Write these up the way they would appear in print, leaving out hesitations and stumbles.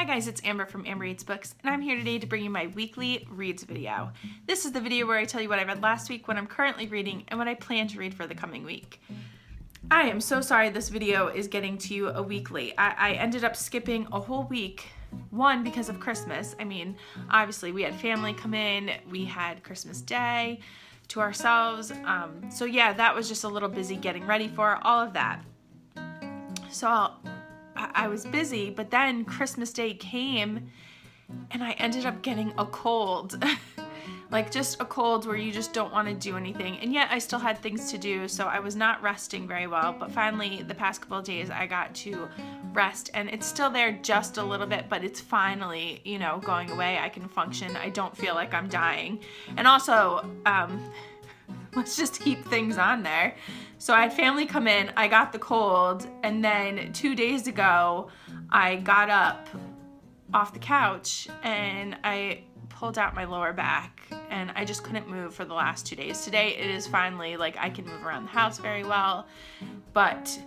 Hi guys, it's Amber from Amber Reads Books, and I'm here today to bring you my weekly reads video. This is the video where I tell you what I read last week, what I'm currently reading, and what I plan to read for the coming week. I am so sorry this video is getting to you a week late. I ended up skipping a whole week, one, because of Christmas. I mean, obviously we had family come in, we had Christmas Day to ourselves, so yeah, that was just a little busy getting ready for all of that. So I was busy, but then Christmas Day came and I ended up getting a cold. Like just a cold where you just don't want to do anything. And yet I still had things to do, so I was not resting very well. But finally, the past couple of days, I got to rest, and it's still there just a little bit, but it's finally, you know, going away. I can function. I don't feel like I'm dying. And also, let's just heap things on there. So I had family come in, I got the cold, and then 2 days ago, I got up off the couch and I pulled out my lower back and I just couldn't move for the last 2 days. Today it is finally like I can move around the house very well, but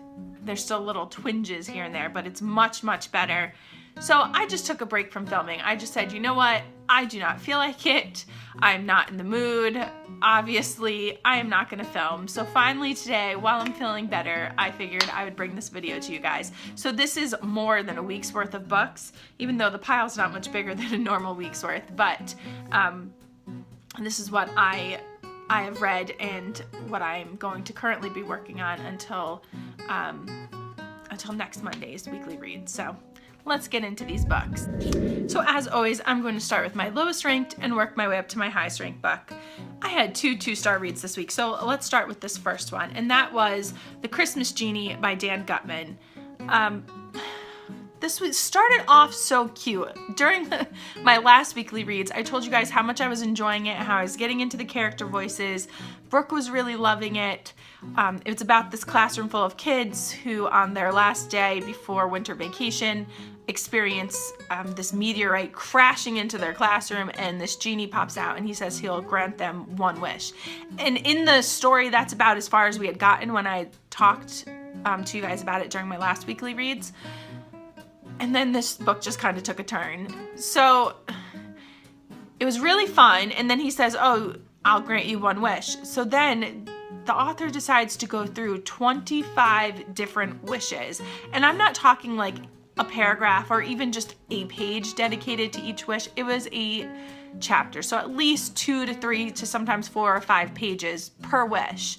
there's still little twinges here and there, but it's much, much better. So I just took a break from filming. I just said, you know what? I do not feel like it. I'm not in the mood. Obviously, I am not gonna film. So finally today, while I'm feeling better, I figured I would bring this video to you guys. So this is more than a week's worth of books, even though the pile's not much bigger than a normal week's worth, but this is what I have read and what I'm going to currently be working on until next Monday's weekly read. So let's get into these books. So as always, I'm going to start with my lowest ranked and work my way up to my highest ranked book. I had two 2-star reads this week, so let's start with this first one, and that was The Christmas Genie by Dan Gutman. This started off so cute. During my last weekly reads, I told you guys how much I was enjoying it, how I was getting into the character voices. Brooke was really loving it. It's about this classroom full of kids who, on their last day before winter vacation, experience this meteorite crashing into their classroom, and this genie pops out and he says he'll grant them one wish. And in the story, that's about as far as we had gotten when I talked to you guys about it during my last weekly reads. And then this book just kind of took a turn. So it was really fun, and then he says, oh, I'll grant you one wish. So then the author decides to go through 25 different wishes. And I'm not talking like a paragraph or even just a page dedicated to each wish. It was a chapter, so at least 2 to 3 to sometimes 4 or 5 pages per wish.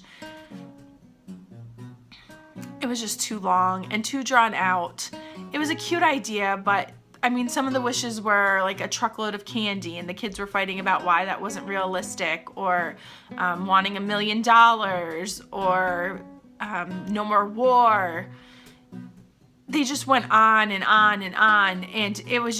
It was just too long and too drawn out. It was a cute idea, but I mean, some of the wishes were like a truckload of candy and the kids were fighting about why that wasn't realistic, or wanting $1 million, or no more war. They just went on and on and on, and it was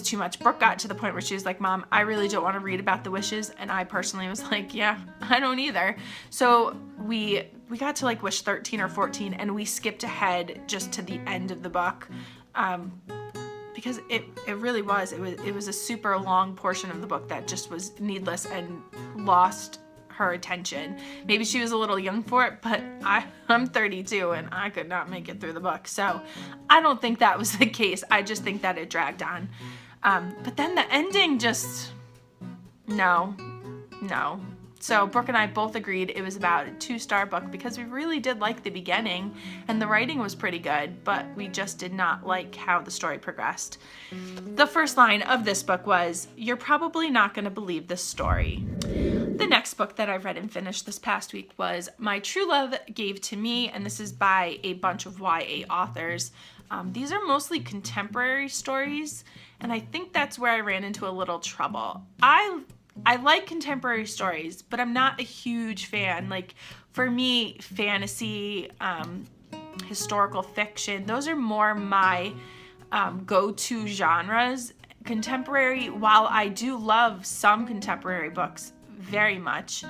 too much. Brooke got to the point where she was like, Mom, I really don't want to read about the wishes, and I personally was like, yeah, I don't either. So we got to like wish 13 or 14, and we skipped ahead just to the end of the book, because it really was. It was a super long portion of the book that just was needless and lost her attention. Maybe she was a little young for it, but I'm 32 and I could not make it through the book. So I don't think that was the case. I just think that it dragged on. But then the ending just, no. So Brooke and I both agreed it was about a 2-star book because we really did like the beginning and the writing was pretty good, but we just did not like how the story progressed. The first line of this book was, "You're probably not going to believe this story." The next book that I read and finished this past week was My True Love Gave to Me, and this is by a bunch of YA authors. These are mostly contemporary stories, and I think that's where I ran into a little trouble. I like contemporary stories, but I'm not a huge fan. Like, for me, fantasy, historical fiction, those are more my go-to genres. Contemporary, while I do love some contemporary books very much,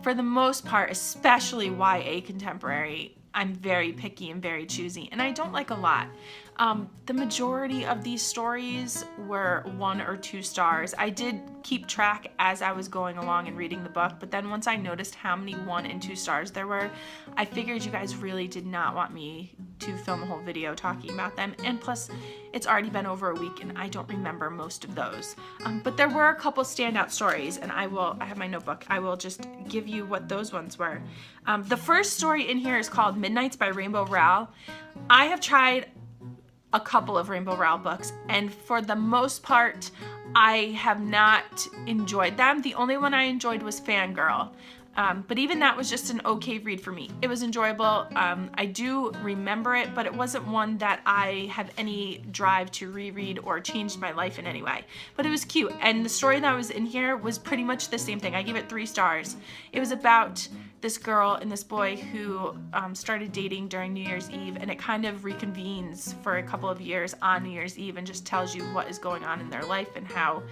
for the most part, especially YA contemporary, I'm very picky and very choosy, and I don't like a lot. The majority of these stories were 1 or 2 stars. I did keep track as I was going along and reading the book, but then once I noticed how many 1 and 2 stars there were, I figured you guys really did not want me to film a whole video talking about them, and plus it's already been over a week and I don't remember most of those. But there were a couple standout stories, and I have my notebook. I will just give you what those ones were. The first story in here is called Midnights by Rainbow Rowell. I have tried a couple of Rainbow Rowell books, and for the most part I have not enjoyed them. The only one I enjoyed was Fangirl, but even that was just an okay read for me. It was enjoyable. I do remember it, but it wasn't one that I have any drive to reread or changed my life in any way. But it was cute, and the story that was in here was pretty much the same thing. I gave it 3 stars. It was about this girl and this boy who started dating during New Year's Eve, and it kind of reconvenes for a couple of years on New Year's Eve and just tells you what is going on in their life and how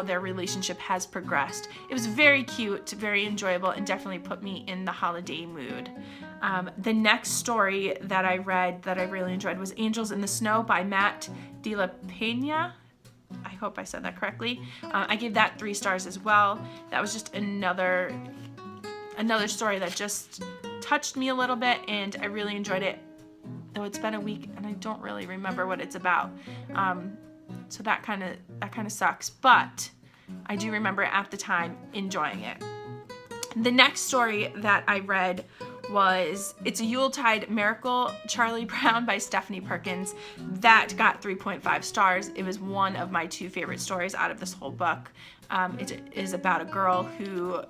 their relationship has progressed. It was very cute, very enjoyable, and definitely put me in the holiday mood. The next story that I read that I really enjoyed was Angels in the Snow by Matt De La Pena. I hope I said that correctly. I gave that 3 stars as well. That was just another story that just touched me a little bit, and I really enjoyed it, though it's been a week and I don't really remember what it's about. So that kind of sucks, but I do remember at the time enjoying it. The next story that I read was It's a Yuletide Miracle, Charlie Brown by Stephanie Perkins. That got 3.5 stars. It was one of my 2 favorite stories out of this whole book. It is about a girl who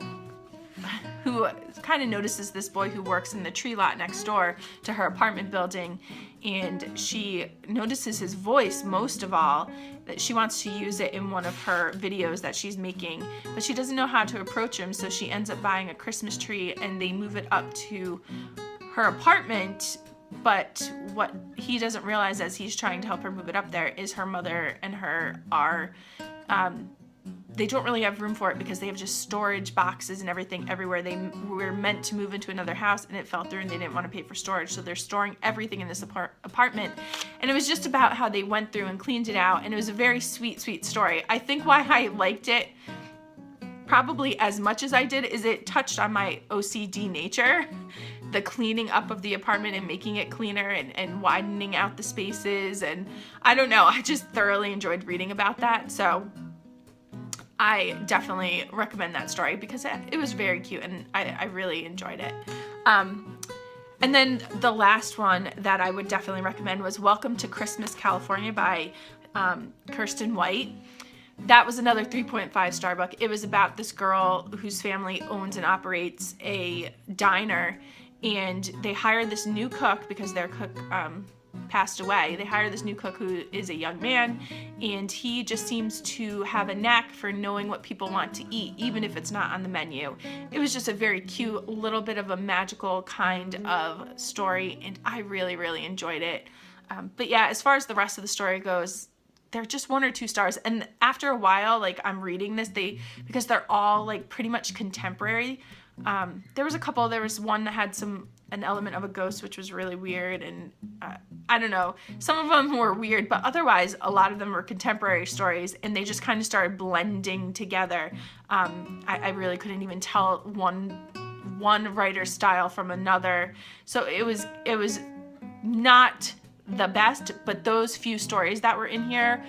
kind of notices this boy who works in the tree lot next door to her apartment building, and she notices his voice most of all, that she wants to use it in one of her videos that she's making, but she doesn't know how to approach him, so she ends up buying a Christmas tree and they move it up to her apartment. But what he doesn't realize as he's trying to help her move it up there is her mother and her are they don't really have room for it because they have just storage boxes and everything everywhere. They were meant to move into another house and it fell through and they didn't want to pay for storage, so they're storing everything in this apartment. And it was just about how they went through and cleaned it out, and it was a very sweet, sweet story. I think why I liked it probably as much as I did is it touched on my OCD nature. The cleaning up of the apartment and making it cleaner and widening out the spaces, and I don't know, I just thoroughly enjoyed reading about that. So I definitely recommend that story because it was very cute and I really enjoyed it. And then the last one that I would definitely recommend was Welcome to Christmas, California by Kirsten White. That was another 3.5 star book. It was about this girl whose family owns and operates a diner, and they hire this new cook because their cook passed away. They hire this new cook who is a young man, and he just seems to have a knack for knowing what people want to eat, even if it's not on the menu. It was just a very cute, little bit of a magical kind of story, and I really, really enjoyed it. But yeah, as far as the rest of the story goes, they're just 1 or 2 stars. And after a while, like I'm reading this, because they're all like pretty much contemporary. There was one that had an element of a ghost, which was really weird, and I don't know, some of them were weird, but otherwise a lot of them were contemporary stories, and they just kind of started blending together. I really couldn't even tell one writer's style from another, so it was not the best, but those few stories that were in here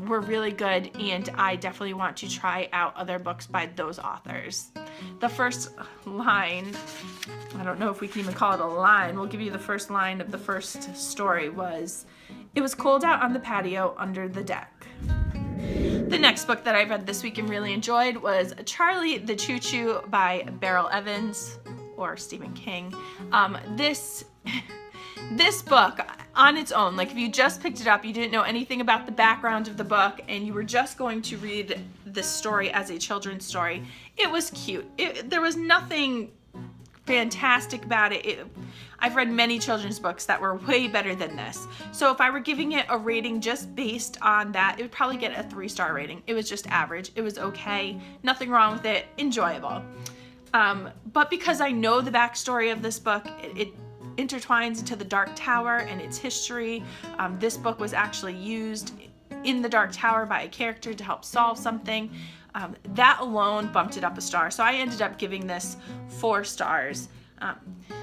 were really good, and I definitely want to try out other books by those authors. The first line, I don't know if we can even call it a line, we'll give you the first line of the first story was, "It was cold out on the patio under the deck." The next book that I read this week and really enjoyed was Charlie the Choo Choo by Beryl Evans, or Stephen King. This book on its own, like if you just picked it up, you didn't know anything about the background of the book, and you were just going to read this story as a children's story, it was cute. There was nothing fantastic about it. I've read many children's books that were way better than this. So if I were giving it a rating just based on that, it would probably get a 3-star rating. It was just average. It was okay. Nothing wrong with it. Enjoyable. But because I know the backstory of this book, intertwines into the Dark Tower and its history. This book was actually used in the Dark Tower by a character to help solve something. That alone bumped it up a star. So I ended up giving this 4 stars.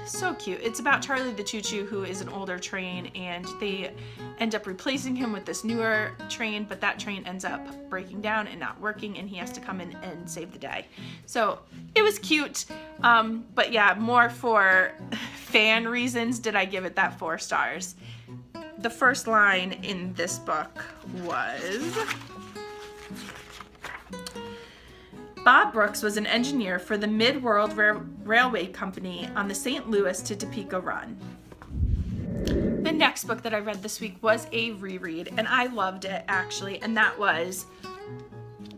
So cute. It's about Charlie the Choo-Choo, who is an older train, and they end up replacing him with this newer train, but that train ends up breaking down and not working, and he has to come in and save the day. So it was cute, but yeah, more for fan reasons did I give it that 4 stars. The first line in this book was, Bob Brooks was an engineer for the Mid-World Railway Company on the St. Louis to Topeka run. The next book that I read this week was a reread, and I loved it actually, and that was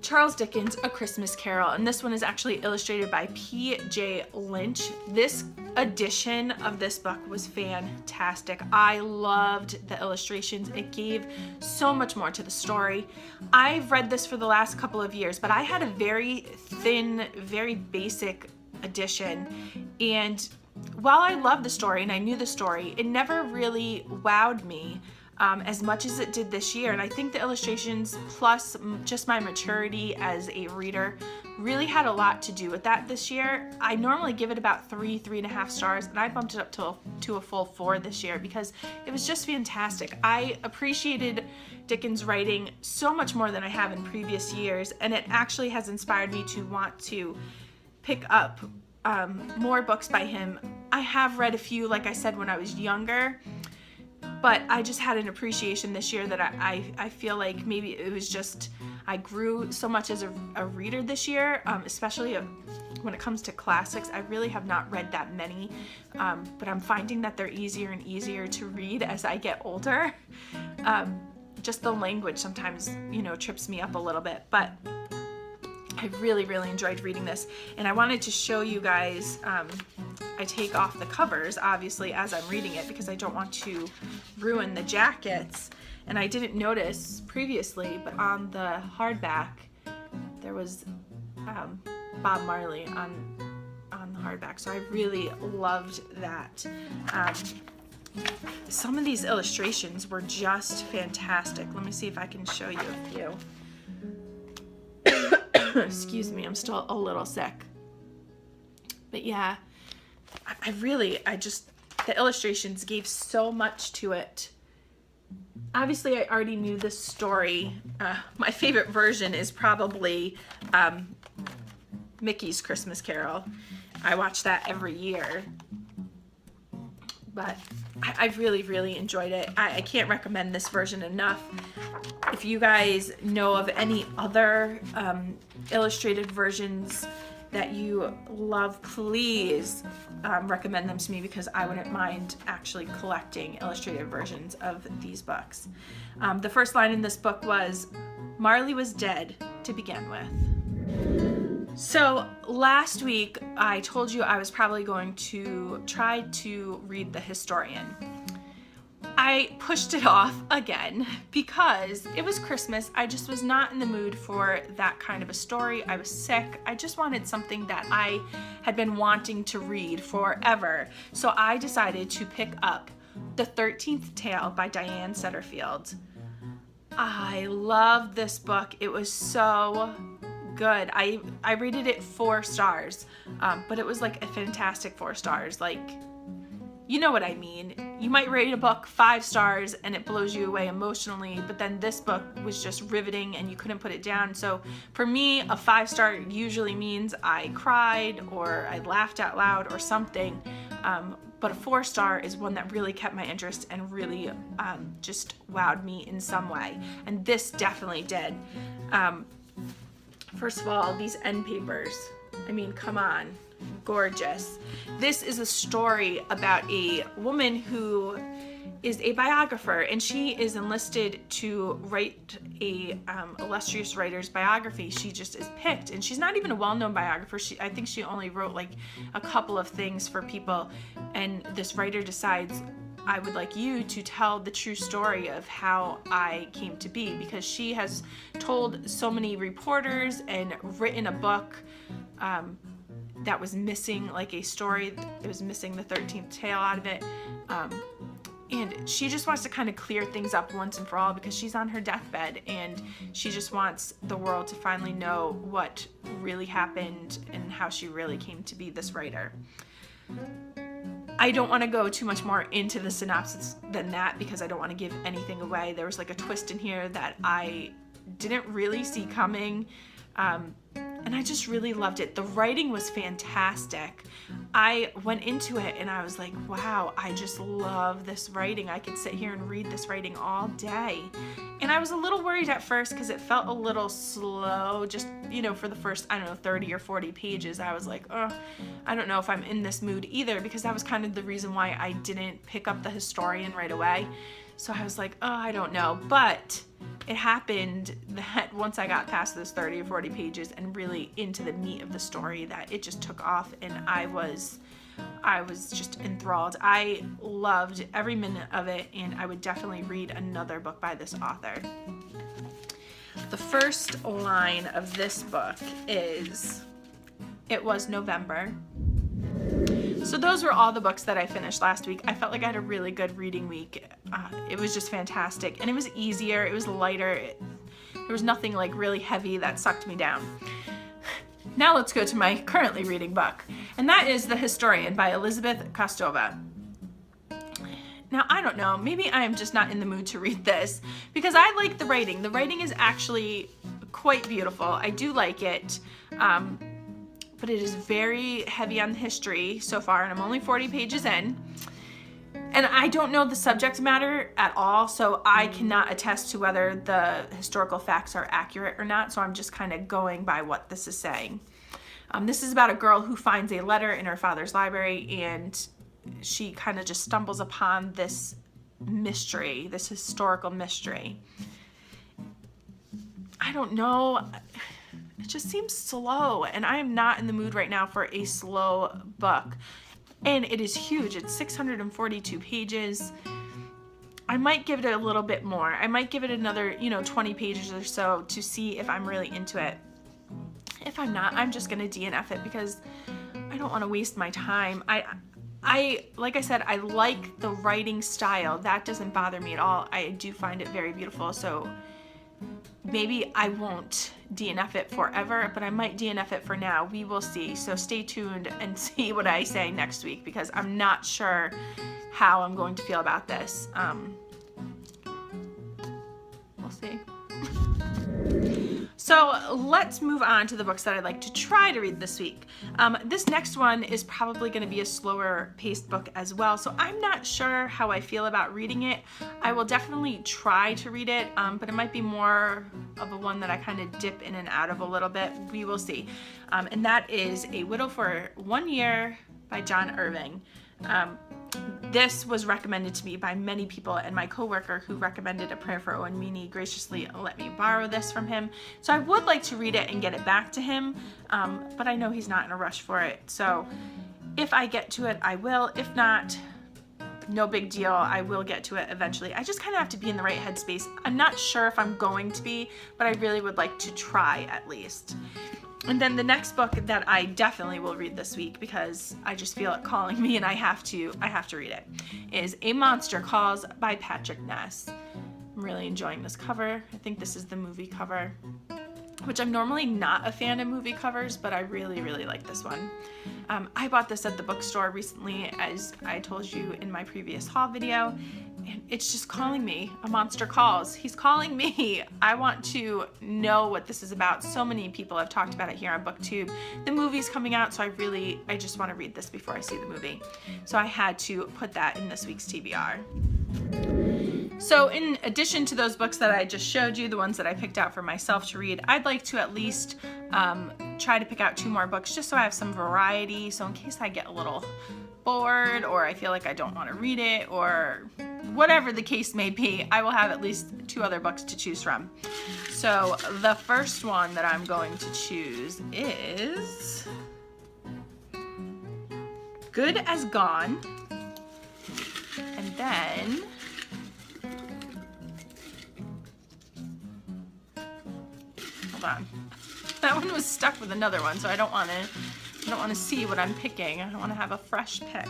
Charles Dickens' A Christmas Carol, and this one is actually illustrated by P.J. Lynch. This edition of this book was fantastic. I loved the illustrations. It gave so much more to the story. I've read this for the last couple of years, but I had a very thin, very basic edition, and while I loved the story and I knew the story, it never really wowed me as much as it did this year. And I think the illustrations plus just my maturity as a reader really had a lot to do with that this year. I normally give it about 3.5 stars, and I bumped it up to a full 4 this year because it was just fantastic. I appreciated Dickens' writing so much more than I have in previous years, and it actually has inspired me to want to pick up more books by him. I have read a few, like I said, when I was younger, but I just had an appreciation this year that I feel like maybe it was just I grew so much as a reader this year, especially when it comes to classics. I really have not read that many, but I'm finding that they're easier and easier to read as I get older. Just the language sometimes, trips me up a little bit, but I really, really enjoyed reading this, and I wanted to show you guys, I take off the covers, obviously, as I'm reading it because I don't want to ruin the jackets, and I didn't notice previously, but on the hardback, there was Bob Marley on the hardback, so I really loved that. Some of these illustrations were just fantastic. Let me see if I can show you a few. Excuse me, I'm still a little sick. But yeah, the illustrations gave so much to it. Obviously, I already knew this story. My favorite version is probably Mickey's Christmas Carol. I watch that every year. But I really, really enjoyed it. I can't recommend this version enough. If you guys know of any other illustrated versions that you love, please recommend them to me because I wouldn't mind actually collecting illustrated versions of these books. The first line in this book was, Marley was dead to begin with. So last week I told you I was probably going to try to read The Historian. I pushed it off again because it was Christmas. I just was not in the mood for that kind of a story. I was sick. I just wanted something that I had been wanting to read forever. So I decided to pick up The 13th Tale by Diane Setterfield. I loved this book. It was so good. I rated it 4 stars, but it was like a fantastic 4 stars. Like, you know what I mean. You might rate a book 5 stars and it blows you away emotionally, but then this book was just riveting and you couldn't put it down. So for me, a 5-star usually means I cried or I laughed out loud or something, but a 4-star is one that really kept my interest and really just wowed me in some way, and this definitely did. First of all, these end papers, I mean, come on, gorgeous. This is a story about a woman who is a biographer, and she is enlisted to write a illustrious writer's biography. She just is picked, and she's not even a well-known biographer. I think she only wrote like a couple of things for people, and this writer decides, I would like you to tell the true story of how I came to be, because she has told so many reporters and written a book that was missing like a story. It was missing the 13th tale out of it. And she just wants to kind of clear things up once and for all because she's on her deathbed and she just wants the world to finally know what really happened and how she really came to be this writer. I don't want to go too much more into the synopsis than that because I don't want to give anything away. There was like a twist in here that I didn't really see coming. And I just really loved it. The writing was fantastic. I went into it and I was like, wow, I just love this writing. I could sit here and read this writing all day. And I was a little worried at first because it felt a little slow, just, you know, for the first, 30 or 40 pages. I was like, oh, I don't know if I'm in this mood either, because that was kind of the reason why I didn't pick up The Historian right away. So I was like, oh, I don't know. But it happened that once I got past those 30 or 40 pages and really into the meat of the story, that it just took off, and I was just enthralled. I loved every minute of it, and I would definitely read another book by this author. The first line of this book is, "It was November." So those were all the books that I finished last week. I felt like I had a really good reading week. It was just fantastic, and it was easier, it was lighter, there was nothing like really heavy that sucked me down. Now let's go to my currently reading book, and that is The Historian by Elizabeth Kostova. Now, I don't know, maybe I am just not in the mood to read this because I like the writing. The writing is actually quite beautiful. I do like it. But it is very heavy on the history so far, and I'm only 40 pages in. And I don't know the subject matter at all, so I cannot attest to whether the historical facts are accurate or not, so I'm just kind of going by what this is saying. This is about a girl who finds a letter in her father's library, and she kind of just stumbles upon this mystery, this historical mystery. I don't know. It just seems slow, and I am not in the mood right now for a slow book. And it is huge. It's 642 pages. I might give it a little bit more. I might give it another, 20 pages or so to see if I'm really into it. If I'm not, I'm just going to DNF it because I don't want to waste my time. I like I said, I like the writing style. That doesn't bother me at all. I do find it very beautiful, so maybe I won't DNF it forever, but I might DNF it for now. We will see. So stay tuned and see what I say next week because I'm not sure how I'm going to feel about this. We'll see. So let's move on to the books that I'd like to try to read this week. This next one is probably going to be a slower paced book as well, so I'm not sure how I feel about reading it. I will definitely try to read it, but it might be more of a one that I kind of dip in and out of a little bit. We will see. And that is A Widow for 1 Year by John Irving. This was recommended to me by many people, and my coworker who recommended A Prayer for Owen Meany graciously let me borrow this from him. So I would like to read it and get it back to him, but I know he's not in a rush for it. So if I get to it, I will. If not, no big deal. I will get to it eventually. I just kind of have to be in the right headspace. I'm not sure if I'm going to be, but I really would like to try at least. And then the next book that I definitely will read this week because I just feel it calling me and I have to read it, is A Monster Calls by Patrick Ness. I'm really enjoying this cover. I think this is the movie cover, which I'm normally not a fan of movie covers, but I really, really like this one. I bought this at the bookstore recently, as I told you in my previous haul video, and it's just calling me. A monster calls. He's calling me. I want to know what this is about. So many people have talked about it here on BookTube. The movie's coming out, so I just want to read this before I see the movie. So I had to put that in this week's TBR. So in addition to those books that I just showed you, the ones that I picked out for myself to read, I'd like to at least try to pick out 2 more books just so I have some variety. So in case I get a little bored or I feel like I don't want to read it or whatever the case may be, I will have at least 2 other books to choose from. So the first one that I'm going to choose is Good as Gone. And then hold on. That one was stuck with another one, so I don't want to I don't want to see what I'm picking. I want to have a fresh pick.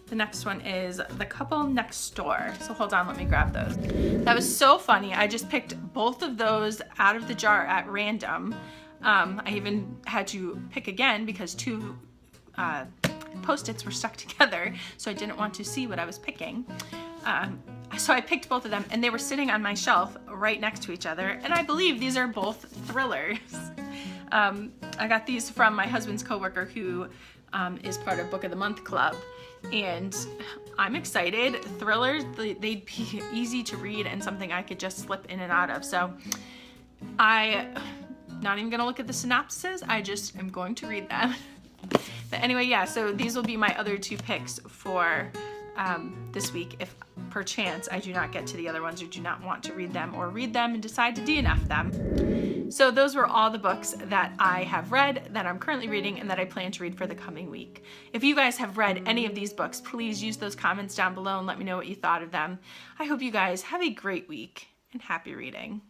The next one is The Couple Next Door. So hold on, let me grab those. That was so funny. I just picked both of those out of the jar at random. I even had to pick again because two Post-its were stuck together, so I didn't want to see what I was picking. So I picked both of them, and they were sitting on my shelf right next to each other, and I believe these are both thrillers. I got these from my husband's coworker who is part of Book of the Month Club, and I'm excited. Thrillers, they'd be easy to read and something I could just slip in and out of. So I'm not even gonna look at the synopses, I just am going to read them. But anyway, yeah, so these will be my other two picks for this week if perchance I do not get to the other ones or do not want to read them, or read them and decide to DNF them. So those were all the books that I have read, that I'm currently reading, and that I plan to read for the coming week. If you guys have read any of these books, please use those comments down below and let me know what you thought of them. I hope you guys have a great week and happy reading.